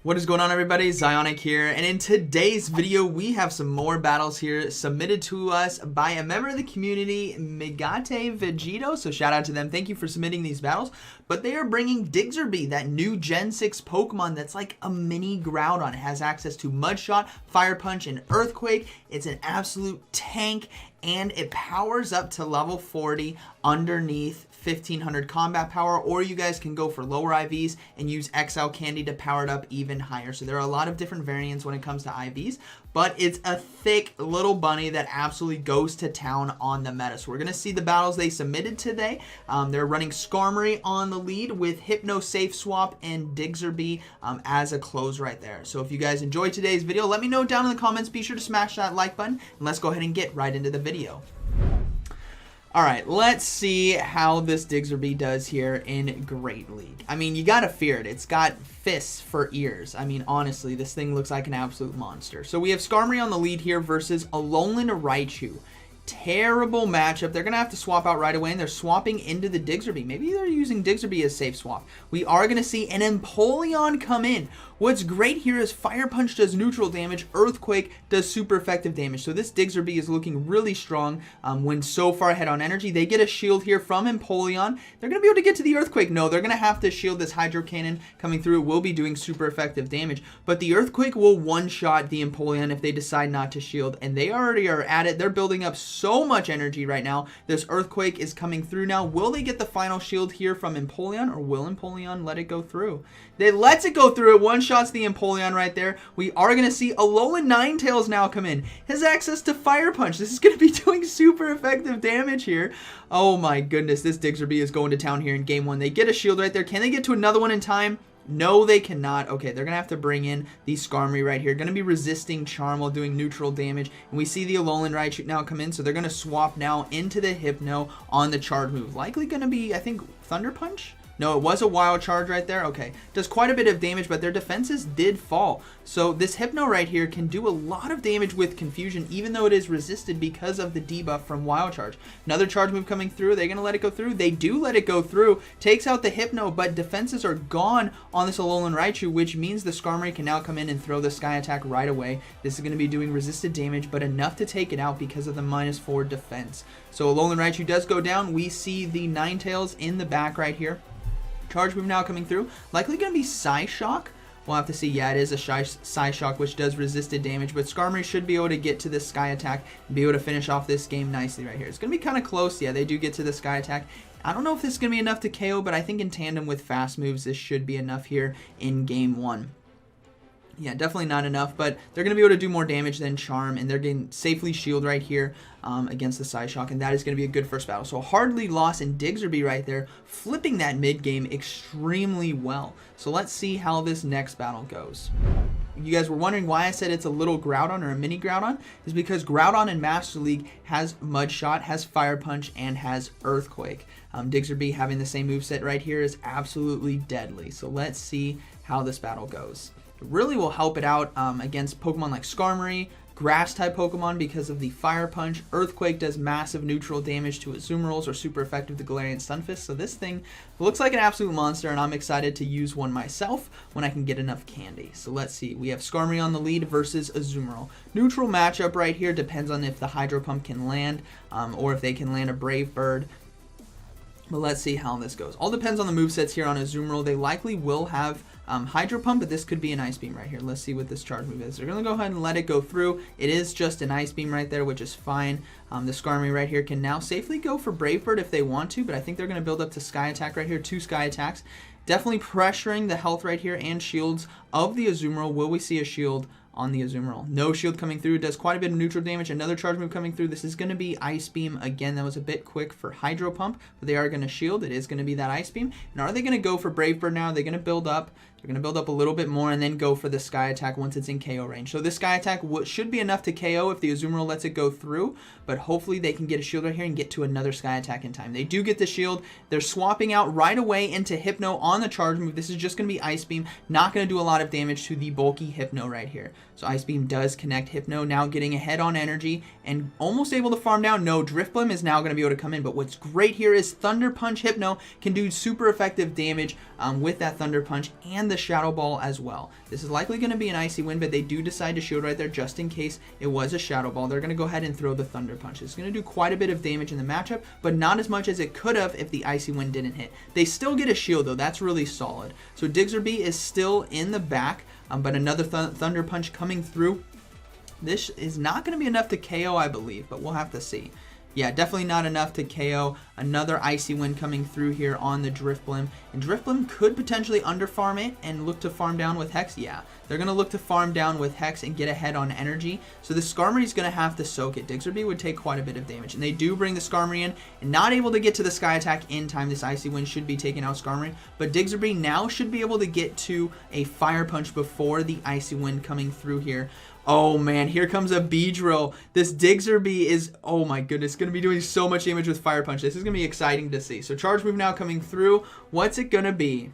What is going on, everybody? ZyoniK here, and in today's video we have some more battles here submitted to us by a member of the community, Megate Vegito, so shout out to them. Thank you for submitting these battles. But they are bringing Diggersby, that new Gen 6 Pokemon that's like a mini Groudon. It has access to Mud Shot, Fire Punch, and Earthquake. It's an absolute tank, and it powers up to level 40 underneath 1500 combat power, or you guys can go for lower IVs and use XL Candy to power it up even higher. So there are a lot of different variants when it comes to IVs, but it's a thick little bunny that absolutely goes to town on the meta. So we're going to see the battles they submitted today. They're running Skarmory on the lead with Hypno Safe Swap and Diggersby as a close right there. So if you guys enjoyed today's video, let me know down in the comments. Be sure to smash that like button, and let's go ahead and get right into the video. Alright, let's see how this Diggersby does here in Great League. I mean, you gotta fear it. It's got fists for ears. I mean, honestly, this thing looks like an absolute monster. So we have Skarmory on the lead here versus Alolan Raichu. Terrible matchup. They're going to have to swap out right away, and they're swapping into the Diggersby. Maybe they're using Diggersby as safe swap. We are going to see an Empoleon come in. What's great here is Fire Punch does neutral damage, Earthquake does super effective damage. So this Diggersby is looking really strong when so far ahead on energy. They get a shield here from Empoleon. They're going to be able to get to the Earthquake. No, they're going to have to shield this Hydro Cannon coming through. It will be doing super effective damage, but the Earthquake will one-shot the Empoleon if they decide not to shield, and they already are at it. They're building up so much energy right now. This Earthquake is coming through now. Will they get the final shield here from Empoleon, or will Empoleon let it go through? They lets it go through. It one-shots the Empoleon right there. We are going to see Alolan Ninetales now come in. His access to Fire Punch. This is going to be doing super effective damage here. Oh my goodness, this Diggersby is going to town here in game one. They get a shield right there. Can they get to another one in time? No, they cannot. Okay, they're going to have to bring in the Skarmory right here. Going to be resisting Charm while doing neutral damage. And we see the Alolan Raichu now come in, so they're going to swap now into the Hypno on the charge move. Likely going to be, I think, Thunder Punch? No, it was a wild charge right there. Okay, does quite a bit of damage, but their defenses did fall. So this Hypno right here can do a lot of damage with Confusion, even though it is resisted because of the debuff from wild charge. Another charge move coming through. Are they going to let it go through? They do let it go through. Takes out the Hypno, but defenses are gone on this Alolan Raichu, which means the Skarmory can now come in and throw the Sky Attack right away. This is going to be doing resisted damage, but enough to take it out because of the -4 defense. So Alolan Raichu does go down. We see the Ninetales in the back right here. Charge move now coming through. Likely going to be Psyshock. We'll have to see. Yeah, it is a Psyshock, which does resisted damage, but Skarmory should be able to get to this Sky Attack and be able to finish off this game nicely right here. It's going to be kind of close. Yeah, they do get to the Sky Attack. I don't know if this is going to be enough to KO, but I think in tandem with fast moves, this should be enough here in game one. Yeah, definitely not enough, but they're going to be able to do more damage than Charm, and they're getting safely shield right here against the Psyshock, and that is going to be a good first battle. So a hard lead loss in Diggersby right there, flipping that mid-game extremely well. So let's see how this next battle goes. You guys were wondering why I said it's a little Groudon or a mini Groudon, is because Groudon in Master League has Mud Shot, has Fire Punch, and has Earthquake. Diggersby having the same moveset right here is absolutely deadly. So let's see how this battle goes. It really will help it out against Pokemon like Skarmory, Grass-type Pokemon because of the Fire Punch. Earthquake does massive neutral damage to Azumarill or super effective to Galarian Stunfisk. So this thing looks like an absolute monster, and I'm excited to use one myself when I can get enough candy. So let's see. We have Skarmory on the lead versus Azumarill. Neutral matchup right here. Depends on if the Hydro Pump can land or if they can land a Brave Bird. But let's see how this goes. All depends on the movesets here on Azumarill. They likely will have Hydro Pump, but this could be an Ice Beam right here. Let's see what this charge move is. They're going to go ahead and let it go through. It is just an Ice Beam right there, which is fine. The Skarmory right here can now safely go for Brave Bird if they want to, but I think they're going to build up to Sky Attack right here. 2 Sky Attacks. Definitely pressuring the health right here and shields of the Azumarill. Will we see a shield on the Azumarill? No shield coming through. Does quite a bit of neutral damage. Another charge move coming through. This is going to be Ice Beam. Again, that was a bit quick for Hydro Pump, but they are going to shield. It is going to be that Ice Beam. And are they going to go for Brave Bird now? They're going to build up. They're going to build up a little bit more and then go for the Sky Attack once it's in KO range. So this Sky Attack should be enough to KO if the Azumarill lets it go through, but hopefully they can get a shield right here and get to another Sky Attack in time. They do get the shield. They're swapping out right away into Hypno on the charge move. This is just going to be Ice Beam. Not going to do a lot of damage to the bulky Hypno right here. So Ice Beam does connect. Hypno now getting ahead on energy and almost able to farm down. No, Drifblim is now going to be able to come in. But what's great here is Thunder Punch Hypno can do super effective damage with that Thunder Punch and the Shadow Ball as well. This is likely going to be an Icy Wind, but they do decide to shield right there just in case it was a Shadow Ball. They're going to go ahead and throw the Thunder Punch. It's going to do quite a bit of damage in the matchup, but not as much as it could have if the Icy Wind didn't hit. They still get a shield though. That's really solid. So Diggersby is still in the back, but another Thunder Punch coming through. This is not going to be enough to KO, I believe, but we'll have to see. Yeah, definitely not enough to KO. Another Icy Wind coming through here on the Drifblim. And Drifblim could potentially underfarm it and look to farm down with Hex. Yeah, they're going to look to farm down with Hex and get ahead on energy. So the Skarmory is going to have to soak it. Diggersby would take quite a bit of damage. And they do bring the Skarmory in. And not able to get to the Sky Attack in time. This Icy Wind should be taking out Skarmory. But Diggersby now should be able to get to a Fire Punch before the Icy Wind coming through here. Oh man, here comes a Beedrill. This Diggersby is, oh my goodness, going to be doing so much damage with Fire Punch. This is going to be exciting to see. So Charge Move now coming through. What's it going to be?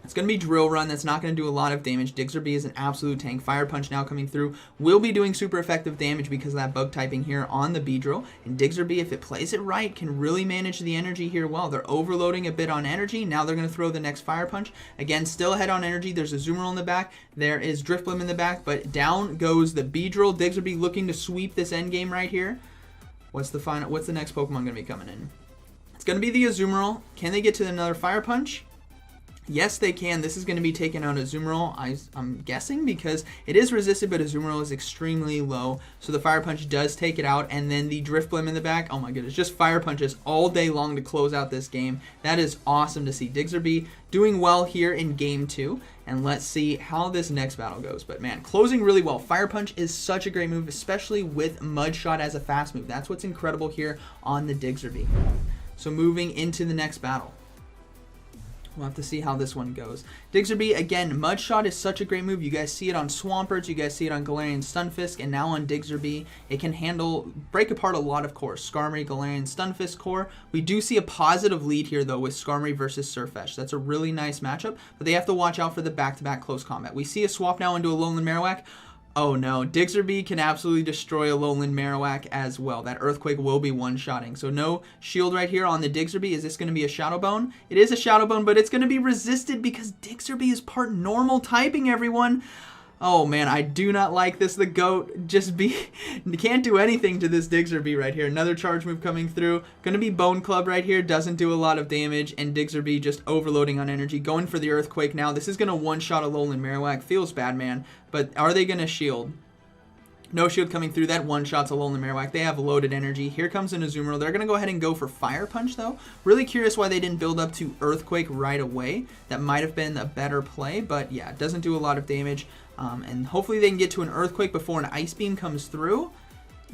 It's going to be Drill Run. That's not going to do a lot of damage. Diggersby is an absolute tank. Fire Punch now coming through. Will be doing super effective damage because of that bug typing here on the Beedrill. And Diggersby, if it plays it right, can really manage the energy here well. They're overloading a bit on energy. Now they're going to throw the next Fire Punch. Again, still ahead on energy. There's a Zoomerl in the back. There is Drifblim in the back. But down goes the Beedrill. Diggersby looking to sweep this endgame right here. What's the next Pokemon going to be coming in? It's going to be the Azumarill. Can they get to another Fire Punch? Yes, they can. This is going to be taking out Azumarill, I'm guessing, because it is resisted, but Azumarill is extremely low. So the Fire Punch does take it out, and then the Drifblim in the back. Oh my goodness, just Fire Punches all day long to close out this game. That is awesome to see. Diggersby doing well here in Game 2, and let's see how this next battle goes. But man, closing really well. Fire Punch is such a great move, especially with Mud Shot as a fast move. That's what's incredible here on the Diggersby. So moving into the next battle. We'll have to see how this one goes. Diggersby, again, Mud Shot is such a great move. You guys see it on Swampert, you guys see it on Galarian Stunfisk, and now on Diggersby. It can break apart a lot of cores. Skarmory, Galarian Stunfisk core. We do see a positive lead here, though, with Skarmory versus Sirfetch'd. That's a really nice matchup, but they have to watch out for the back-to-back close combat. We see a swap now into a Alolan Marowak. Oh no, Diggersby can absolutely destroy a Alolan Marowak as well. That Earthquake will be one-shotting. So no shield right here on the Diggersby. Is this going to be a Shadow Bone? It is a Shadow Bone, but it's going to be resisted because Diggersby is part normal typing, everyone. Oh man, I do not like this. The GOAT can't do anything to this Diggersby right here. Another charge move coming through. Gonna be Bone Club right here. Doesn't do a lot of damage. And Diggersby just overloading on energy. Going for the Earthquake now. This is gonna one-shot a Alolan Marowak. Feels bad, man. But are they gonna shield? No shield coming through. That one-shot's a Alolan Marowak. They have loaded energy. Here comes an Azumarill. They're going to go ahead and go for Fire Punch, though. Really curious why they didn't build up to Earthquake right away. That might have been a better play, but yeah, it doesn't do a lot of damage. And hopefully they can get to an Earthquake before an Ice Beam comes through.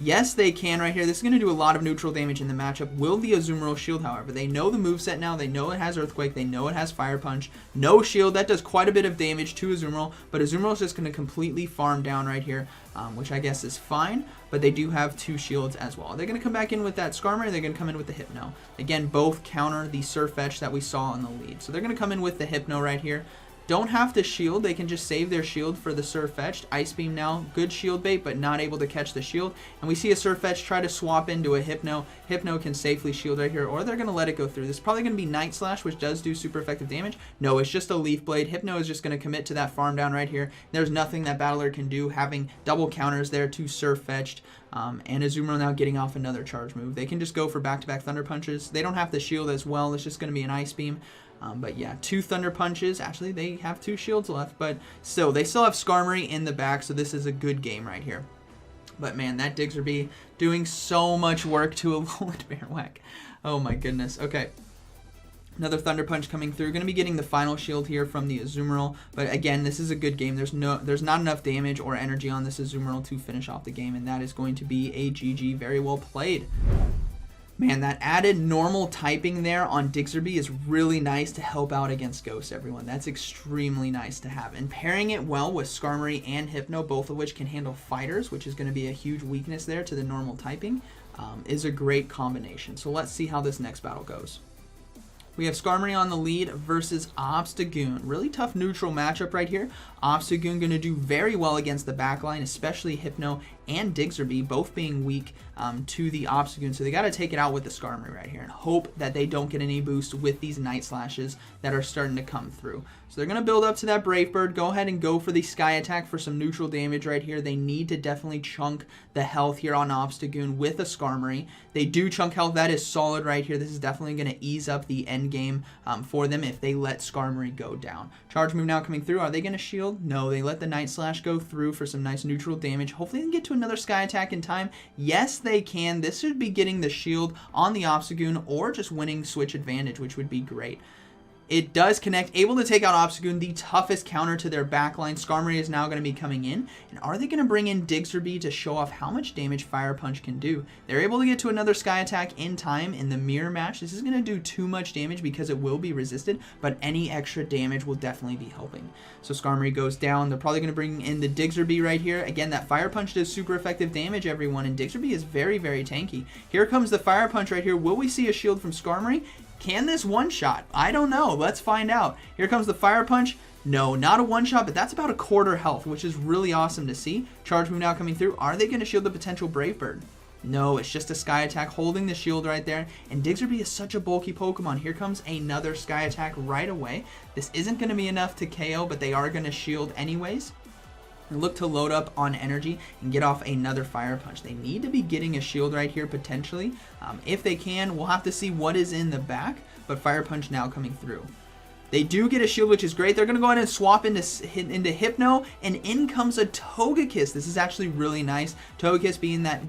Yes, they can right here. This is going to do a lot of neutral damage in the matchup. Will the Azumarill shield, however? They know the moveset now. They know it has Earthquake. They know it has Fire Punch. No shield. That does quite a bit of damage to Azumarill, but Azumarill is just going to completely farm down right here, which I guess is fine, but they do have two shields as well. They're going to come back in with that Skarmory, or they're going to come in with the Hypno. Again, both counter the Sirfetch'd that we saw in the lead. So they're going to come in with the Hypno right here. Don't have to shield. They can just save their shield for the Sirfetch'd. Ice Beam now, good shield bait, but not able to catch the shield. And we see a Sirfetch'd try to swap into a Hypno. Hypno can safely shield right here, or they're going to let it go through. This is probably going to be Night Slash, which does do super effective damage. No, it's just a Leaf Blade. Hypno is just going to commit to that farm down right here. There's nothing that Battler can do, having double counters there to Sirfetch'd. And Azumarill now getting off another charge move. They can just go for back-to-back Thunder Punches. They don't have the shield as well. It's just going to be an Ice Beam. But yeah, two Thunder Punches. Actually, they have two shields left, but still, they still have Skarmory in the back, so this is a good game right here. But man, that Diggersby doing so much work to a Alolan Marowak. Oh my goodness. Okay. Another Thunder Punch coming through. Going to be getting the final shield here from the Azumarill. But again, this is a good game. There's not enough damage or energy on this Azumarill to finish off the game, and that is going to be a GG. Very well played. Man, that added normal typing there on Diggersby is really nice to help out against Ghost, everyone. That's extremely nice to have. And pairing it well with Skarmory and Hypno, both of which can handle fighters, which is going to be a huge weakness there to the normal typing, is a great combination. So let's see how this next battle goes. We have Skarmory on the lead versus Obstagoon. Really tough neutral matchup right here. Obstagoon going to do very well against the backline, especially Hypno and Diggersby, both being weak to the Obstagoon. So they got to take it out with the Skarmory right here and hope that they don't get any boost with these Night Slashes that are starting to come through. So they're going to build up to that Brave Bird. Go ahead and go for the Sky Attack for some neutral damage right here. They need to definitely chunk the health here on Obstagoon with a Skarmory. They do chunk health. That is solid right here. This is definitely going to ease up the end game for them if they let Skarmory go down. Charge move now coming through. Are they going to shield? No, they let the Night Slash go through for some nice neutral damage. Hopefully they can get to another Sky Attack in time. Yes, they can. This should be getting the shield on the Obstagoon or just winning switch advantage, which would be great. It does connect, able to take out Obstagoon, the toughest counter to their backline. Skarmory is now going to be coming in. And are they going to bring in Diggersby to show off how much damage Fire Punch can do? They're able to get to another Sky Attack in time in the mirror match. This is going to do too much damage because it will be resisted, but any extra damage will definitely be helping. So Skarmory goes down. They're probably going to bring in the Diggersby right here. Again, that Fire Punch does super effective damage, everyone, and Diggersby is very, very tanky. Here comes the Fire Punch right here. Will we see a shield from Skarmory? Can this one-shot? I don't know. Let's find out. Here comes the Fire Punch. No, not a one-shot, but that's about a quarter health, which is really awesome to see. Charge move now coming through. Are they going to shield the potential Brave Bird? No, it's just a Sky Attack holding the shield right there. And Diggersby is such a bulky Pokemon. Here comes another Sky Attack right away. This isn't going to be enough to KO, but they are going to shield anyways. Look to load up on energy and get off another Fire Punch. They need to be getting a shield right here potentially. If they can, we'll have to see what is in the back, but Fire Punch now coming through. They do get a shield, which is great. They're going to go ahead and swap into Hypno, and in comes a Togekiss. This is actually really nice. Togekiss being that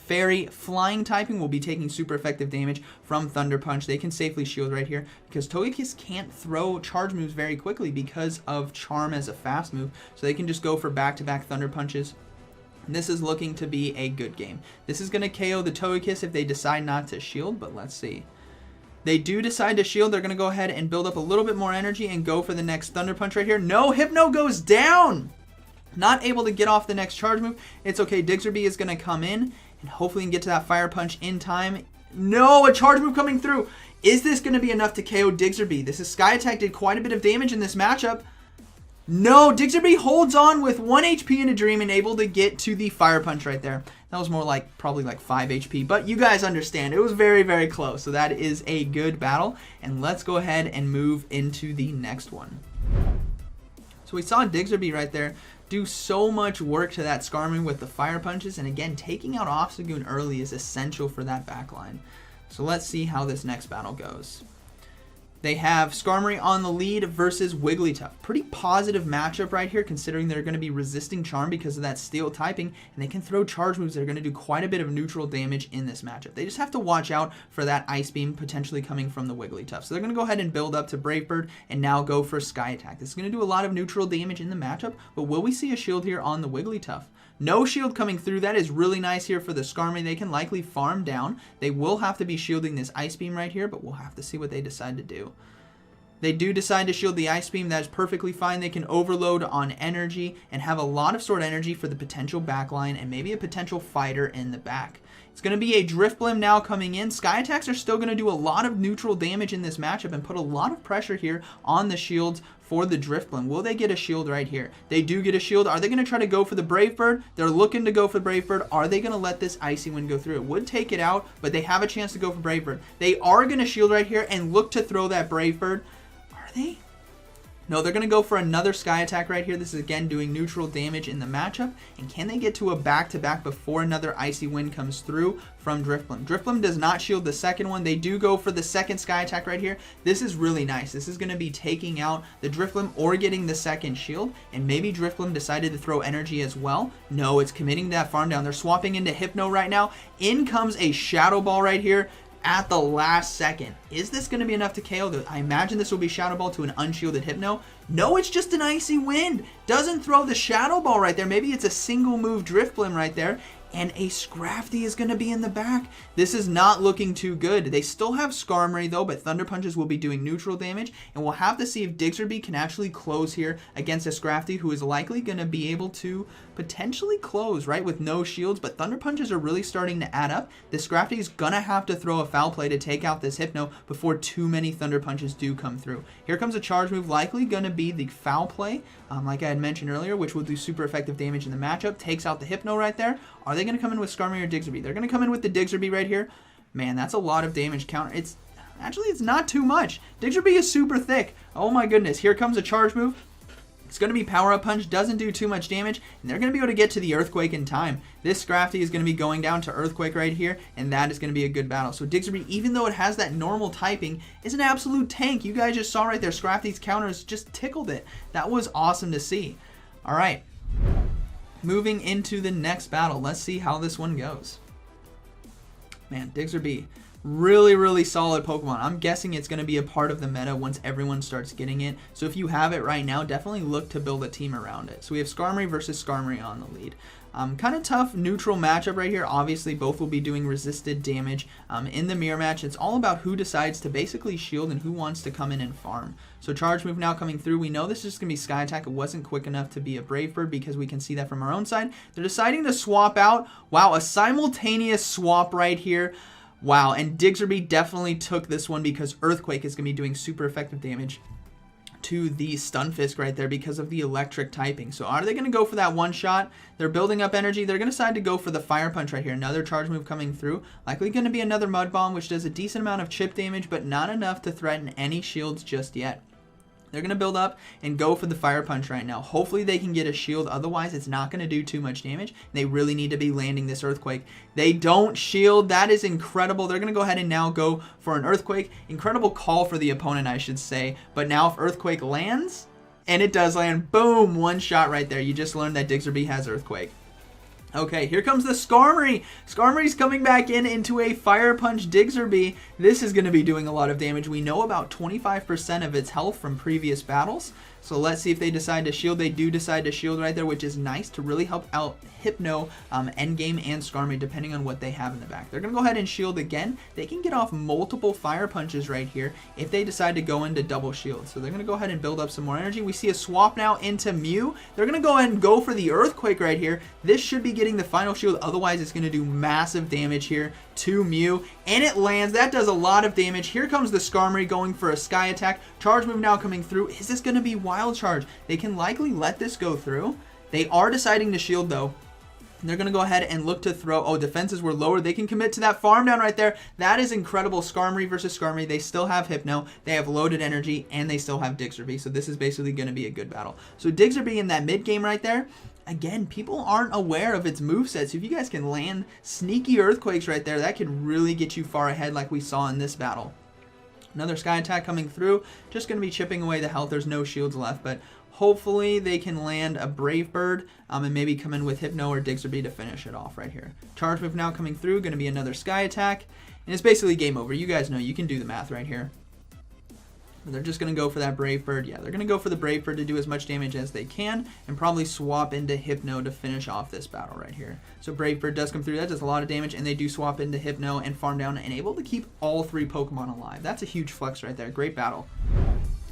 Fairy flying typing will be taking super effective damage from Thunder Punch. They can safely shield right here because Togekiss can't throw charge moves very quickly because of Charm as a fast move. So they can just go for back-to-back Thunder Punches. And this is looking to be a good game. This is going to KO the Togekiss if they decide not to shield, but let's see. They do decide to shield. They're going to go ahead and build up a little bit more energy and go for the next Thunder Punch right here. No, Hypno goes down! Not able to get off the next charge move. It's okay. Diggersby is going to come in and hopefully get to that Fire Punch in time. No, a charge move coming through. Is this going to be enough to KO Diggersby? This is Sky Attack did quite a bit of damage in this matchup. No, Diggersby holds on with 1 HP in a dream and able to get to the Fire Punch right there. That was more like probably like 5 HP, but you guys understand. It was very, very close. So that is a good battle. And let's go ahead and move into the next one. So we saw Diggersby right there do so much work to that Skarmory with the Fire Punches, and again, taking out Obstagoon early is essential for that backline. So let's see how this next battle goes. They have Skarmory on the lead versus Wigglytuff. Pretty positive matchup right here, considering they're going to be resisting Charm because of that Steel typing, and they can throw charge moves that are going to do quite a bit of neutral damage in this matchup. They just have to watch out for that Ice Beam potentially coming from the Wigglytuff. So they're going to go ahead and build up to Brave Bird and now go for Sky Attack. This is going to do a lot of neutral damage in the matchup, but will we see a shield here on the Wigglytuff? No shield coming through. That is really nice here for the Skarmory. They can likely farm down. They will have to be shielding this Ice Beam right here, but we'll have to see what they decide to do. They do decide to shield the Ice Beam. That is perfectly fine. They can overload on energy and have a lot of sword energy for the potential backline and maybe a potential fighter in the back. It's going to be a Drifblim now coming in. Sky Attacks are still going to do a lot of neutral damage in this matchup and put a lot of pressure here on the shields for the Drifblim. Will they get a shield right here? They do get a shield. Are they going to try to go for the Brave Bird? They're looking to go for the Brave Bird. Are they going to let this Icy Wind go through? It would take it out, but they have a chance to go for Brave Bird. They are going to shield right here and look to throw that Brave Bird. Are they? No, they're going to go for another Sky Attack right here. This is again doing neutral damage in the matchup. And can they get to a back-to-back before another Icy Wind comes through from Drifblim? Drifblim does not shield the second one. They do go for the second Sky Attack right here. This is really nice. This is going to be taking out the Drifblim or getting the second shield. And maybe Drifblim decided to throw energy as well. No, it's committing to that farm down. They're swapping into Hypno right now. In comes a Shadow Ball right here at the last second. Is this going to be enough to KO? I imagine this will be Shadow Ball to an unshielded Hypno. No, it's just an Icy Wind. Doesn't throw the Shadow Ball right there. Maybe it's a single move Drifblim right there. and a Scrafty is going to be in the back. This is not looking too good. They still have Skarmory though, but Thunder Punches will be doing neutral damage, and we'll have to see if Diggersby can actually close here against a Scrafty, who is likely going to be able to potentially close, right, with no shields, but Thunder Punches are really starting to add up. This Scrafty is going to have to throw a Foul Play to take out this Hypno before too many Thunder Punches do come through. Here comes a charge move, likely going to be the Foul Play, like I had mentioned earlier, which will do super effective damage in the matchup. Takes out the Hypno right there. Are they going to come in with Skarmory or Diggersby? They're going to come in with the Diggersby right here. Man, that's a lot of damage counter. It's not too much. Diggersby is super thick. Oh my goodness. Here comes a charge move. It's going to be Power Up Punch, doesn't do too much damage, and they're going to be able to get to the Earthquake in time. This Scrafty is going to be going down to Earthquake right here, and that is going to be a good battle. So Diggersby, even though it has that normal typing, is an absolute tank. You guys just saw right there, Scrafty's counters just tickled it. That was awesome to see. All right, moving into the next battle. Let's see how this one goes. Man, Diggersby, really solid Pokemon. I'm guessing it's going to be a part of the meta once everyone starts getting it. So if you have it right now, definitely look to build a team around it. So we have Skarmory versus Skarmory on the lead. Kind of tough neutral matchup right here. Obviously, both will be doing resisted damage. In the mirror match, it's all about who decides to basically shield and who wants to come in and farm. So charge move now coming through. We know this is going to be Sky Attack. It wasn't quick enough to be a Brave Bird because we can see that from our own side. They're deciding to swap out. Wow, a simultaneous swap right here. Wow, and Diggersby definitely took this one because Earthquake is going to be doing super effective damage to the Stunfisk right there because of the electric typing. So are they going to go for that one shot? They're building up energy. They're going to decide to go for the Fire Punch right here. Another charge move coming through. Likely going to be another Mud Bomb, which does a decent amount of chip damage, but not enough to threaten any shields just yet. They're going to build up and go for the Fire Punch right now. Hopefully they can get a shield. Otherwise, it's not going to do too much damage. They really need to be landing this Earthquake. They don't shield. That is incredible. They're going to go ahead and now go for an Earthquake. Incredible call for the opponent, I should say. But now if Earthquake lands, and it does land, boom, one shot right there. You just learned that Diggersby has Earthquake. Okay, here comes the Skarmory. Skarmory's coming back into a Fire Punch Diggersby. This is going to be doing a lot of damage. We know about 25% of its health from previous battles. So let's see if they decide to shield. They do decide to shield right there, which is nice to really help out Hypno, Endgame, and Skarmory, depending on what they have in the back. They're going to go ahead and shield again. They can get off multiple Fire Punches right here if they decide to go into double shield. So they're going to go ahead and build up some more energy. We see a swap now into Mew. They're going to go ahead and go for the Earthquake right here. This should be getting the final shield. Otherwise, it's going to do massive damage here to Mew. And it lands. That does a lot of damage. Here comes the Skarmory going for a Sky Attack. Charge move now coming through. Is this going to be Wild Charge? They can likely let this go through. They are deciding to shield though. They're going to go ahead and look to throw. Oh, defenses were lower. They can commit to that farm down right there. That is incredible. Skarmory versus Skarmory. They still have Hypno. They have loaded energy, and they still have Diggersby. So this is basically going to be a good battle. So Diggersby in that mid game right there. Again, people aren't aware of its moveset. So if you guys can land sneaky Earthquakes right there, that could really get you far ahead like we saw in this battle. Another Sky Attack coming through. Just going to be chipping away the health. There's no shields left, but hopefully they can land a Brave Bird and maybe come in with Hypno or Diggersby to finish it off right here. Charge move now coming through. Going to be another Sky Attack. And it's basically game over. You guys know. You can do the math right here. But they're just going to go for that Brave Bird. Yeah, they're going to go for the Brave Bird to do as much damage as they can and probably swap into Hypno to finish off this battle right here. So Brave Bird does come through. That does a lot of damage, and they do swap into Hypno and farm down and able to keep all three Pokemon alive. That's a huge flex right there. Great battle.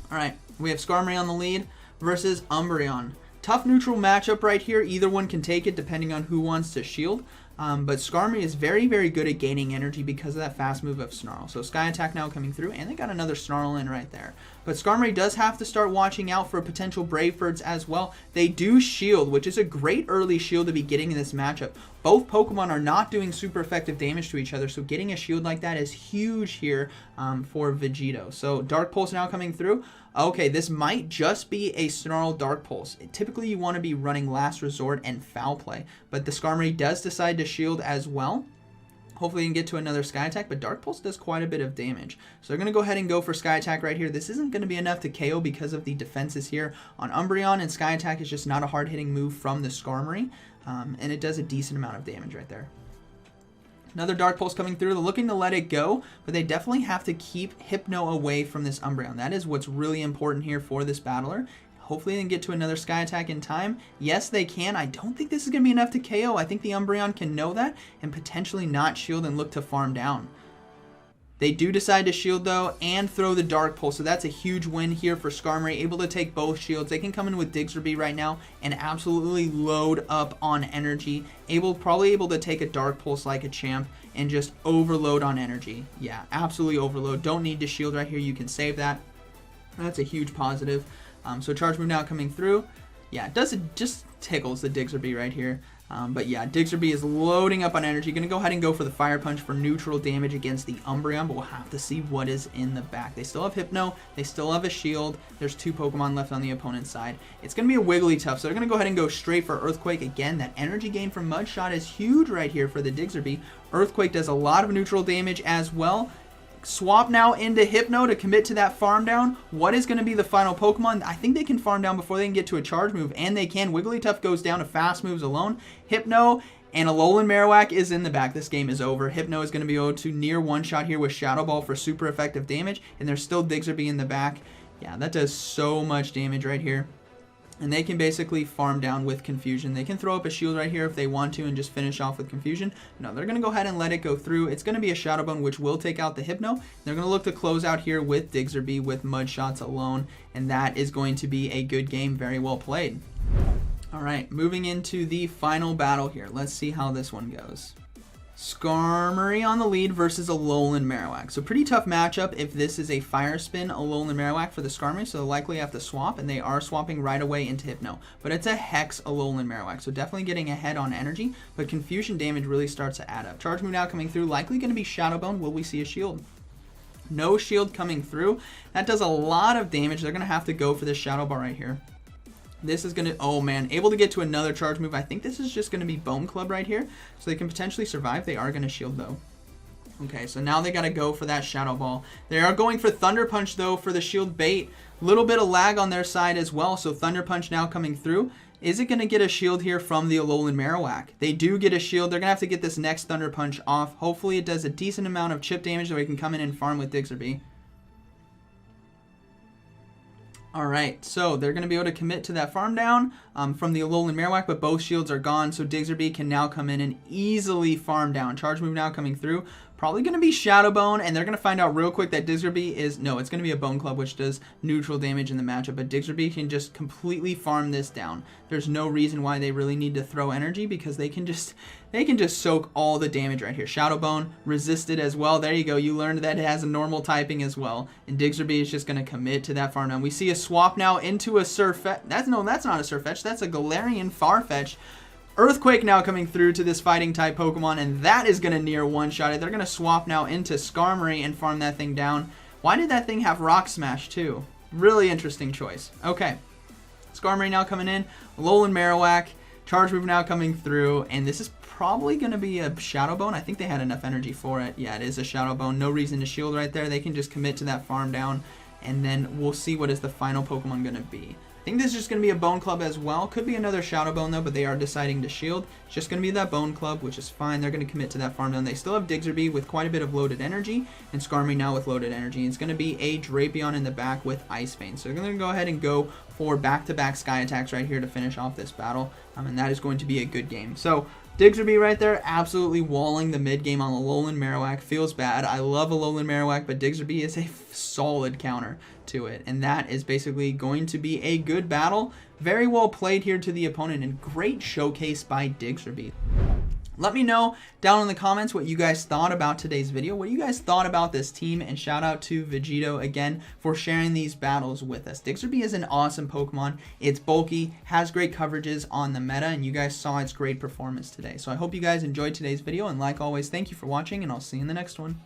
All right, we have Skarmory on the lead versus Umbreon. Tough neutral matchup right here. Either one can take it depending on who wants to shield. But Skarmory is very good at gaining energy because of that fast move of Snarl. So Sky Attack now coming through, and they got another Snarl in right there. But Skarmory does have to start watching out for potential Brave Birds as well. They do shield, which is a great early shield to be getting in this matchup. Both Pokemon are not doing super effective damage to each other, so getting a shield like that is huge here for Vegito. So Dark Pulse now coming through. Okay, this might just be a Snarl Dark Pulse. Typically, you want to be running Last Resort and Foul Play, but the Skarmory does decide to shield as well. Hopefully, you can get to another Sky Attack, but Dark Pulse does quite a bit of damage. So they're going to go ahead and go for Sky Attack right here. This isn't going to be enough to KO because of the defenses here on Umbreon, and Sky Attack is just not a hard-hitting move from the Skarmory, and it does a decent amount of damage right there. Another Dark Pulse coming through. They're looking to let it go, but they definitely have to keep Hypno away from this Umbreon. That is what's really important here for this battler. Hopefully they can get to another Sky Attack in time. Yes, they can. I don't think this is going to be enough to KO. I think the Umbreon can know that and potentially not shield and look to farm down. They do decide to shield, though, and throw the Dark Pulse, so that's a huge win here for Skarmory, able to take both shields. They can come in with Diggersby right now and absolutely load up on energy. Probably able to take a Dark Pulse like a champ and just overload on energy. Yeah, absolutely overload. Don't need to shield right here. You can save that. That's a huge positive. So Charge Move now coming through. Yeah, it just tickles the Diggersby right here. But yeah, Diggersby is loading up on energy. Going to go ahead and go for the Fire Punch for neutral damage against the Umbreon, but we'll have to see what is in the back. They still have Hypno. They still have a shield. There's 2 Pokemon left on the opponent's side. It's going to be a Wigglytuff, so they're going to go ahead and go straight for Earthquake. Again, that energy gain from Mud Shot is huge right here for the Diggersby. Earthquake does a lot of neutral damage as well. Swap now into Hypno to commit to that farm down. What is going to be the final Pokemon? I think they can farm down before they can get to a charge move, and they can. Wigglytuff goes down to fast moves alone. Hypno and Alolan Marowak is in the back. This game is over. Hypno is going to be able to near one-shot here with Shadow Ball for super effective damage, and there's still Diggersby in the back. Yeah, that does so much damage right here. And they can basically farm down with Confusion. They can throw up a shield right here if they want to and just finish off with Confusion. No, they're going to go ahead and let it go through. It's going to be a Shadow Bone, which will take out the Hypno. They're going to look to close out here with Diggersby with Mud Shots alone. And that is going to be a good game. Very well played. All right, moving into the final battle here. Let's see how this one goes. Skarmory on the lead versus Alolan Marowak. So pretty tough matchup if this is a Fire Spin Alolan Marowak for the Skarmory, so they'll likely have to swap, and they are swapping right away into Hypno. But it's a Hex Alolan Marowak, so definitely getting ahead on energy, but Confusion damage really starts to add up. Charge Move now coming through, likely going to be Shadow Bone. Will we see a shield? No shield coming through. That does a lot of damage. They're going to have to go for this Shadow Ball right here. This is going to, oh man, able to get to another charge move. I think this is just going to be Bone Club right here. So they can potentially survive. They are going to shield though. Okay, so now they got to go for that Shadow Ball. They are going for Thunder Punch though for the shield bait. Little bit of lag on their side as well. So Thunder Punch now coming through. Is it going to get a shield here from the Alolan Marowak? They do get a shield. They're going to have to get this next Thunder Punch off. Hopefully it does a decent amount of chip damage so we can come in and farm with Diggersby. Alright, so they're going to be able to commit to that farm down from the Alolan Marowak, but both shields are gone, so Diggersby can now come in and easily farm down. Charge Move now coming through. Probably going to be Shadow Bone, and they're going to find out real quick that Diggersby is... No, it's going to be a Bone Club, which does neutral damage in the matchup, but Diggersby can just completely farm this down. There's no reason why they really need to throw energy, because they can just soak all the damage right here. Shadow Bone resisted as well. There you go. You learned that it has a normal typing as well, and Diggersby is just going to commit to that farm down. We see a swap now into a Surfetch. That's not a Surfetch. That's a Galarian Farfetch. Earthquake now coming through to this fighting type Pokemon, and that is going to near one-shot it. They're going to swap now into Skarmory and farm that thing down. Why did that thing have Rock Smash too? Really interesting choice. Okay, Skarmory now coming in. Alolan Marowak. Charge Move now coming through, and this is probably going to be a Shadow Bone. I think they had enough energy for it. Yeah, it is a Shadow Bone. No reason to shield right there. They can just commit to that farm down, and then we'll see what is the final Pokemon going to be. I think this is just going to be a Bone Club as well. Could be another Shadow Bone though, but they are deciding to shield. It's just going to be that Bone Club, which is fine. They're going to commit to that farm down. They still have Diggersby with quite a bit of loaded energy, and Skarmory now with loaded energy. It's going to be a Drapion in the back with Ice Vein. So they're going to go ahead and go for back-to-back Sky Attacks right here to finish off this battle, and that is going to be a good game. So Diggersby right there, absolutely walling the mid-game on Alolan Marowak. Feels bad. I love Alolan Marowak, but Diggersby is a solid counter to it, and that is basically going to be a good battle. Very well played here to the opponent, and great showcase by Diggersby. Let me know down in the comments what you guys thought about today's video, what you guys thought about this team, and shout out to Vegito again for sharing these battles with us. Diggersby is an awesome Pokemon. It's bulky, has great coverages on the meta, and you guys saw its great performance today. So I hope you guys enjoyed today's video, and like always, thank you for watching, and I'll see you in the next one.